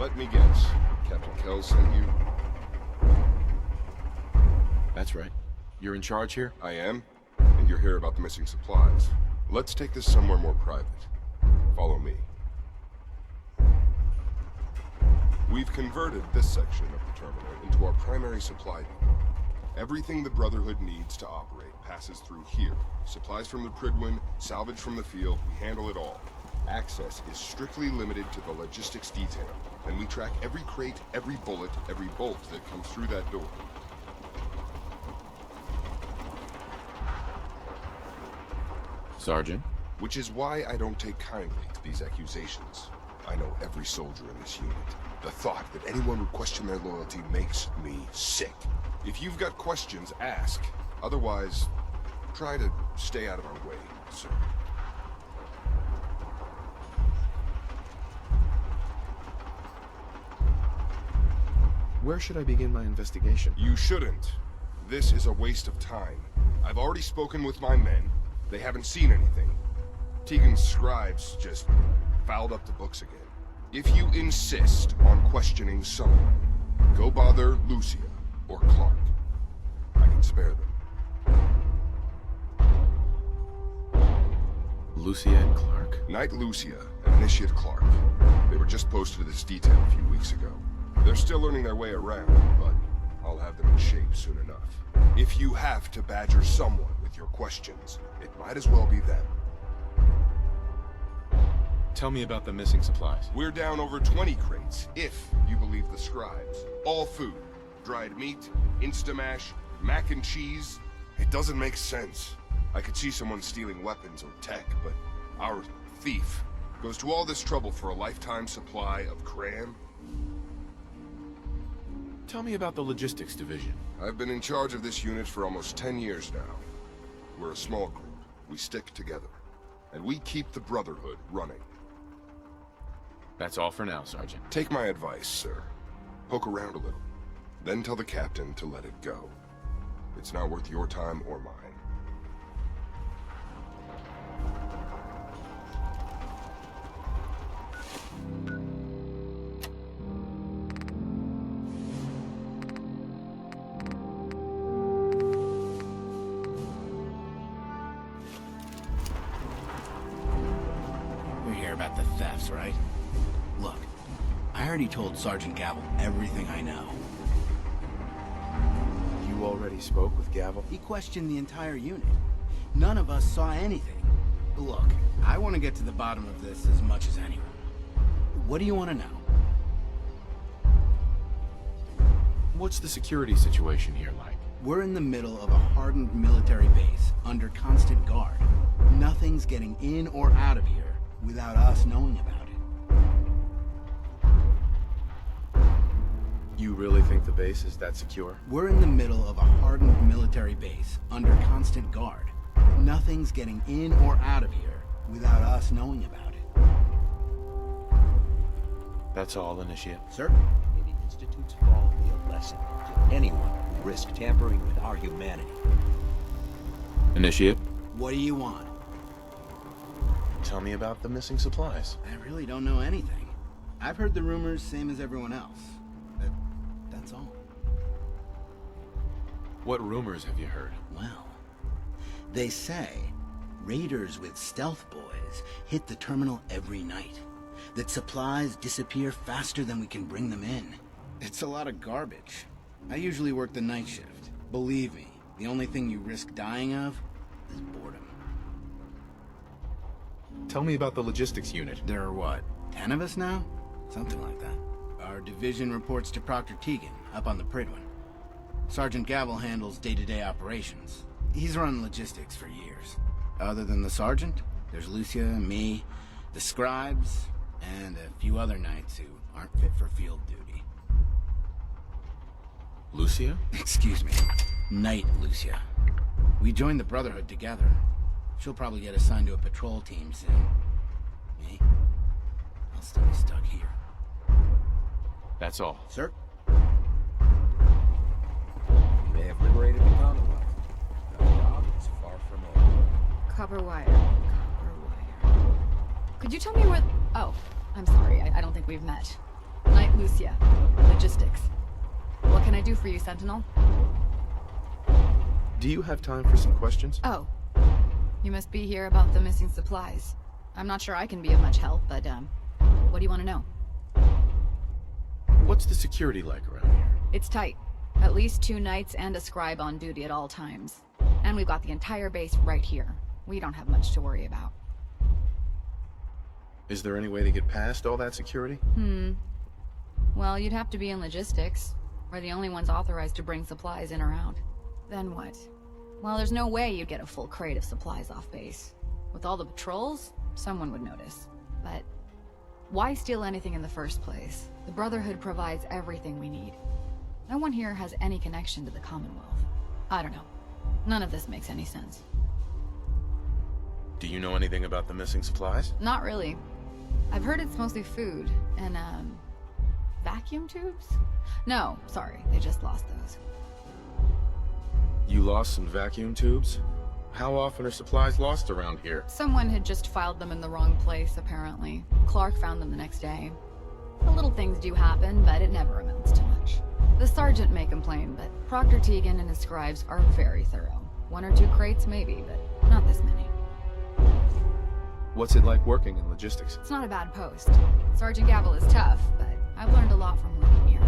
Let me guess. Captain Kell sent you? That's right. You're in charge here? I am. And you're here about the missing supplies. Let's take this somewhere more private. Follow me. We've converted this section of the terminal into our primary supply depot. Everything the Brotherhood needs to operate passes through here. Supplies from the Pridwin, salvage from the field, we handle it all. Access is strictly limited to the logistics detail, and we track every crate, every bullet, every bolt that comes through that door. Sergeant? Which is why I don't take kindly to these accusations. I know every soldier in this unit. The thought that anyone would question their loyalty makes me sick. If you've got questions, ask. Otherwise, try to stay out of our way, sir. Where should I begin my investigation? You shouldn't. This is a waste of time. I've already spoken with my men. They haven't seen anything. Tegan's scribes just fouled up the books again. If you insist on questioning someone, go bother Lucia or Clark. I can spare them. Lucia and Clark? Knight Lucia and Initiate Clark. They were just posted to this detail a few weeks ago. They're still learning their way around, but I'll have them in shape soon enough. If you have to badger someone with your questions, it might as well be them. Tell me about the missing supplies. We're down over 20 crates, if you believe the scribes. All food. Dried meat, Instamash, mac and cheese. It doesn't make sense. I could see someone stealing weapons or tech, but our thief goes to all this trouble for a lifetime supply of crayon? Tell me about the logistics division. I've been in charge of this unit for almost 10 years now. We're a small group. We stick together. And we keep the Brotherhood running. That's all for now, Sergeant. Take my advice, sir. Poke around a little. Then tell the captain to let it go. It's not worth your time or mine. You hear about the thefts, right? Look, I already told Sergeant Gavel everything I know. You already spoke with Gavel? He questioned the entire unit. None of us saw anything. Look, I want to get to the bottom of this as much as anyone. What do you want to know? What's the security situation here like? We're in the middle of a hardened military base, under constant guard. Nothing's getting in or out of here without us knowing about it. You really think the base is that secure? We're in the middle of a hardened military base, under constant guard. Nothing's getting in or out of here without us knowing about it. That's all, Initiate. Sir? Any Institute's fall will be a lesson to anyone who risks tampering with our humanity. Initiate? What do you want? Tell me about the missing supplies. I really don't know anything. I've heard the rumors, same as everyone else. That's all. What rumors have you heard? Well, they say raiders with stealth boys hit the terminal every night. That supplies disappear faster than we can bring them in. It's a lot of garbage. I usually work the night shift. Believe me, the only thing you risk dying of is boredom. Tell me about the logistics unit. There are what, 10 of us now? Something like that. Our division reports to Proctor Tegan, up on the Pridwin. Sergeant Gavel handles day-to-day operations. He's run logistics for years. Other than the sergeant, there's Lucia, me, the scribes, and a few other knights who aren't fit for field duty. Lucia? Excuse me. Knight Lucia. We joined the Brotherhood together. She'll probably get assigned to a patrol team soon. Me? I'll still be stuck here. That's all. Sir? You may have liberated the Commonwealth. The job is far from over. Copper wire. Copper wire. Could you tell me what... Oh, I'm sorry. I don't think we've met. Knight Lucia. Logistics. What can I do for you, Sentinel? Do you have time for some questions? Oh. You must be here about the missing supplies. I'm not sure I can be of much help, but, what do you want to know? What's the security like around here? It's tight. At least 2 knights and a scribe on duty at all times. And we've got the entire base right here. We don't have much to worry about. Is there any way to get past all that security? Well, you'd have to be in logistics. We're the only ones authorized to bring supplies in or out. Then what? Well, there's no way you'd get a full crate of supplies off base. With all the patrols, someone would notice. But why steal anything in the first place? The Brotherhood provides everything we need. No one here has any connection to the Commonwealth. I don't know. None of this makes any sense. Do you know anything about the missing supplies? Not really. I've heard it's mostly food and, vacuum tubes? No, sorry, they just lost those. You lost some vacuum tubes? How often are supplies lost around here? Someone had just filed them in the wrong place, apparently. Clark found them the next day. The little things do happen, but it never amounts to much. The sergeant may complain, but Proctor Tegan and his scribes are very thorough. 1 or 2 crates, maybe, but not this many. What's it like working in logistics? It's not a bad post. Sergeant Gavel is tough, but I've learned a lot from working here.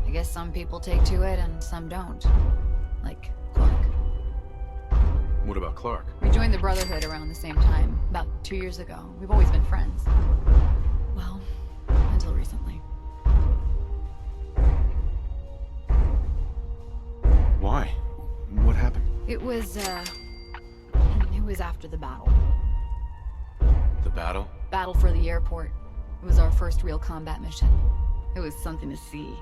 I guess some people take to it and some don't. Like Clark. What about Clark? We joined the Brotherhood around the same time, about 2 years ago. We've always been friends. Well, until recently. Why? What happened? It was after the battle. The battle? Battle for the airport. It was our first real combat mission. It was something to see.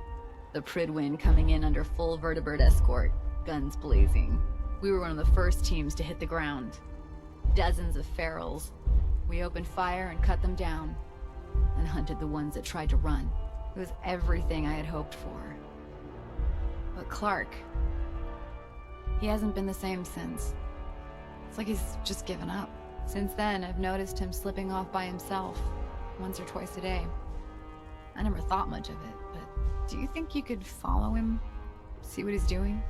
The Pridwin coming in under full vertebrate escort, guns blazing. We were one of the first teams to hit the ground. Dozens of ferals. We opened fire and cut them down, and hunted the ones that tried to run. It was everything I had hoped for. But Clark, he hasn't been the same since. It's like he's just given up. Since then, I've noticed him slipping off by himself, once or twice a day. I never thought much of it, but do you think you could follow him? See what he's doing?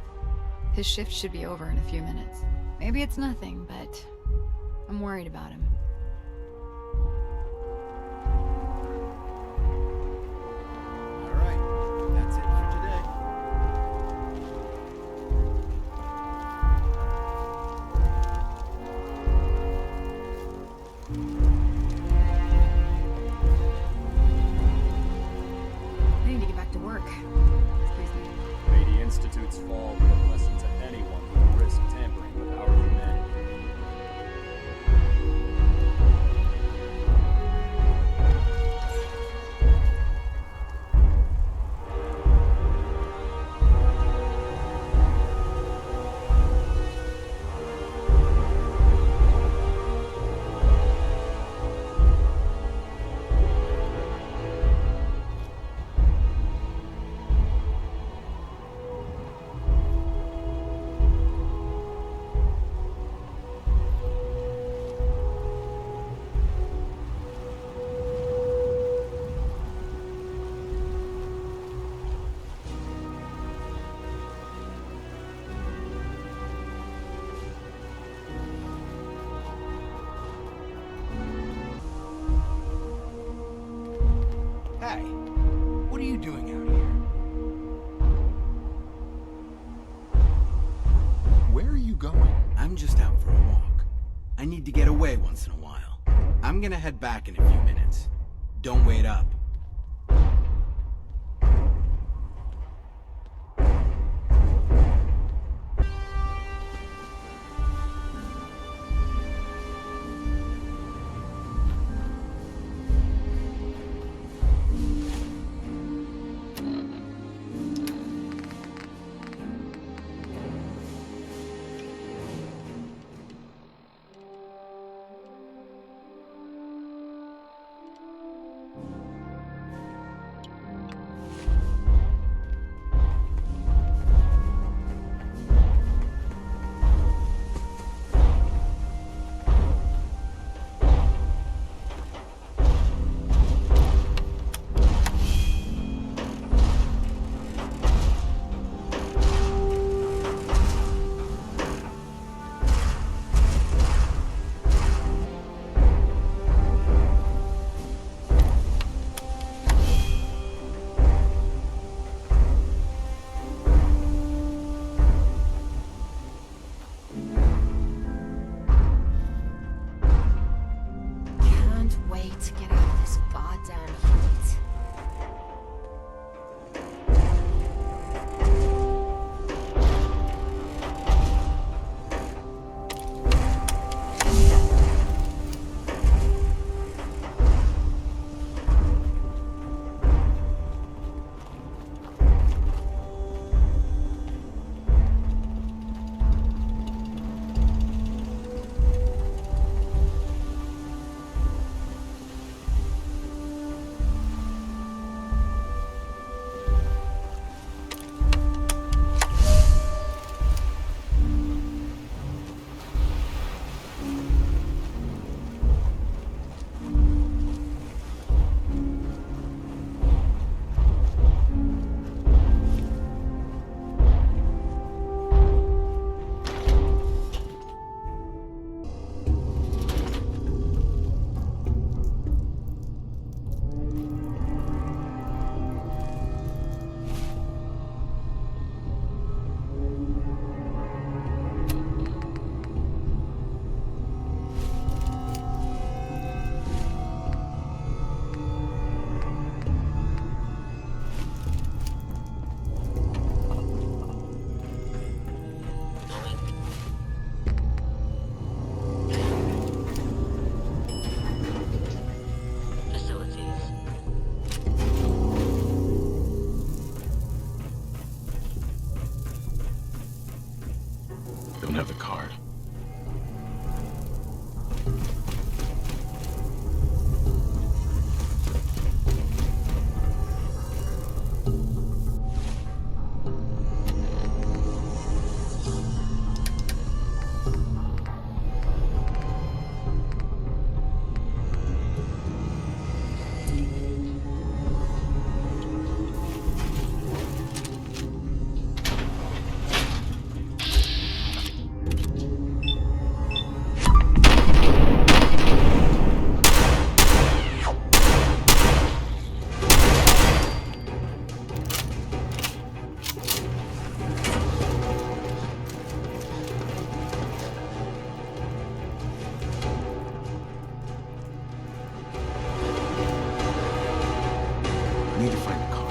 His shift should be over in a few minutes. Maybe it's nothing, but I'm worried about him. All right, that's it for today. I need to get back to work. Excuse me. May the Institute's fall be a lesson to anyone who would risk tampering with our humanity. Hey, what are you doing out here? Where are you going? I'm just out for a walk. I need to get away once in a while. I'm gonna head back in a few minutes. Don't wait up. I need to find a car.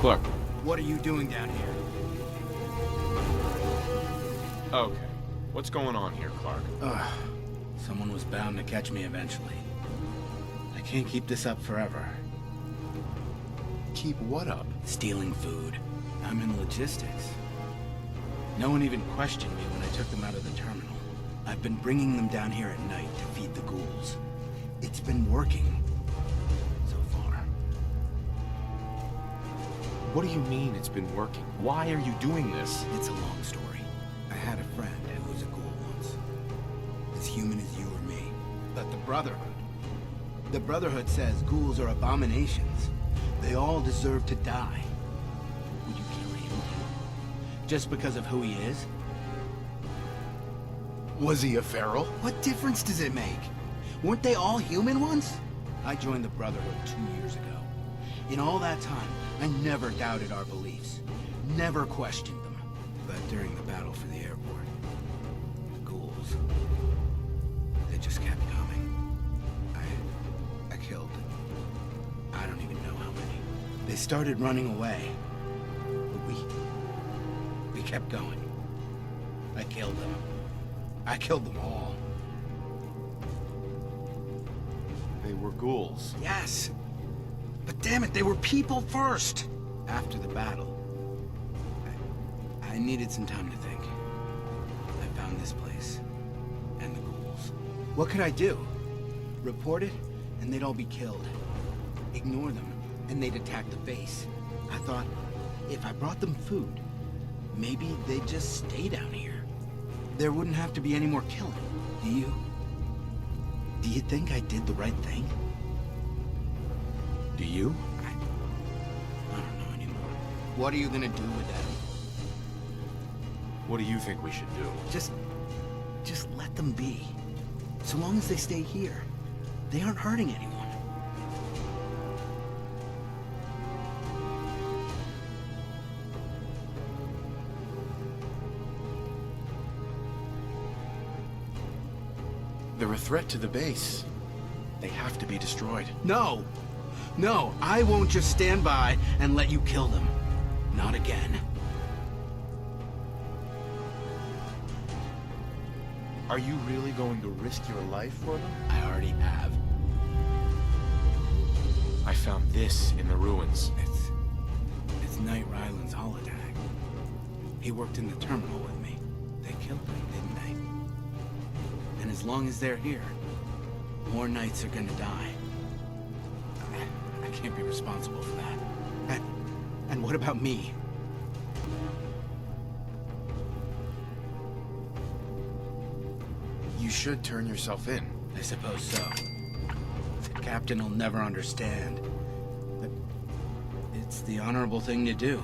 Clark. What are you doing down here? Okay. What's going on here, Clark? Someone was bound to catch me eventually. I can't keep this up forever. Keep what up? Stealing food. I'm in logistics. No one even questioned me when I took them out of the terminal. I've been bringing them down here at night to feed the ghouls. It's been working. So far. What do you mean it's been working? Why are you doing this? It's a long story. I had a friend who was a ghoul once. As human as you or me. But the Brotherhood. The Brotherhood says ghouls are abominations. They all deserve to die. Would you kill him? Just because of who he is? Was he a feral? What difference does it make? Weren't they all human once? I joined the Brotherhood 2 years ago. In all that time, I never doubted our beliefs. Never questioned them. But during the battle for the airport, the ghouls, they just kept coming. I killed, I don't even know how many. They started running away. But we kept going. I killed them. I killed them all. They were ghouls. Yes. But damn it, they were people first. After the battle, I needed some time to think. I found this place. And the ghouls. What could I do? Report it, and they'd all be killed. Ignore them, and they'd attack the base. I thought, if I brought them food, maybe they'd just stay down here. There wouldn't have to be any more killing. Do you? Do you think I did the right thing? Do you? I don't know anymore. What are you gonna do with them? What do you think we should do? Just let them be. So long as they stay here, they aren't hurting anyone. They're a threat to the base. They have to be destroyed. No! No, I won't just stand by and let you kill them. Not again. Are you really going to risk your life for them? I already have. I found this in the ruins. It's Knight Ryland's holodeck. He worked in the terminal with me. They killed him, didn't they? And as long as they're here, more Knights are gonna die. I can't be responsible for that. And what about me? You should turn yourself in. I suppose so. The captain will never understand. But it's the honorable thing to do.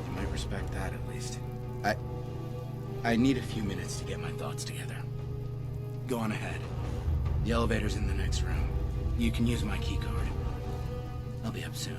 You might respect that at least. I need a few minutes to get my thoughts together. Go on ahead. The elevator's in the next room. You can use my key card. I'll be up soon.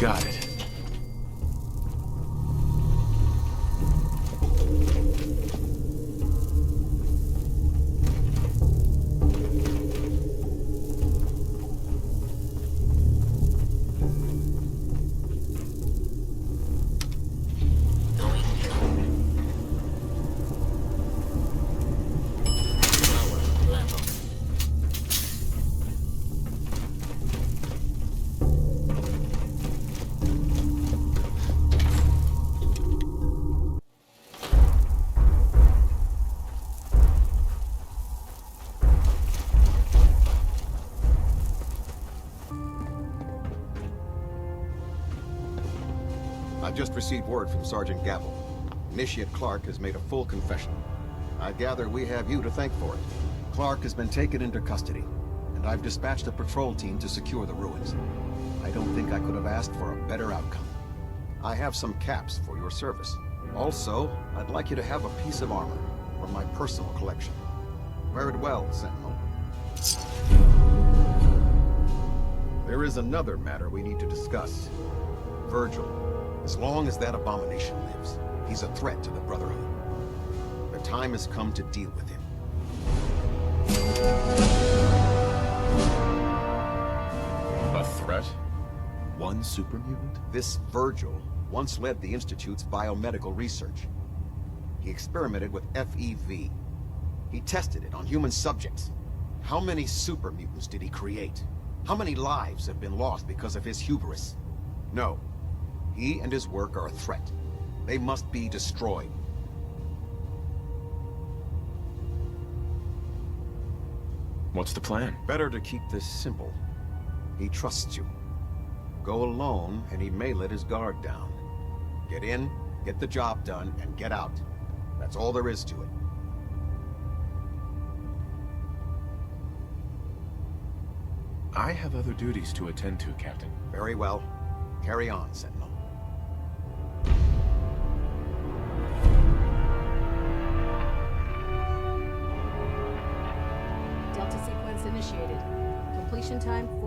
Got it. I've just received word from Sergeant Gavel. Initiate Clark has made a full confession. I gather we have you to thank for it. Clark has been taken into custody, and I've dispatched a patrol team to secure the ruins. I don't think I could have asked for a better outcome. I have some caps for your service. Also, I'd like you to have a piece of armor from my personal collection. Wear it well, Sentinel. There is another matter we need to discuss. Virgil. As long as that abomination lives, he's a threat to the Brotherhood. The time has come to deal with him. A threat? One super mutant? This Virgil once led the Institute's biomedical research. He experimented with FEV. He tested it on human subjects. How many super mutants did he create? How many lives have been lost because of his hubris? No. He and his work are a threat. They must be destroyed. What's the plan? Better to keep this simple. He trusts you. Go alone, and he may let his guard down. Get in, get the job done, and get out. That's all there is to it. I have other duties to attend to, Captain. Very well. Carry on, Sentinel. Delta sequence initiated. Completion time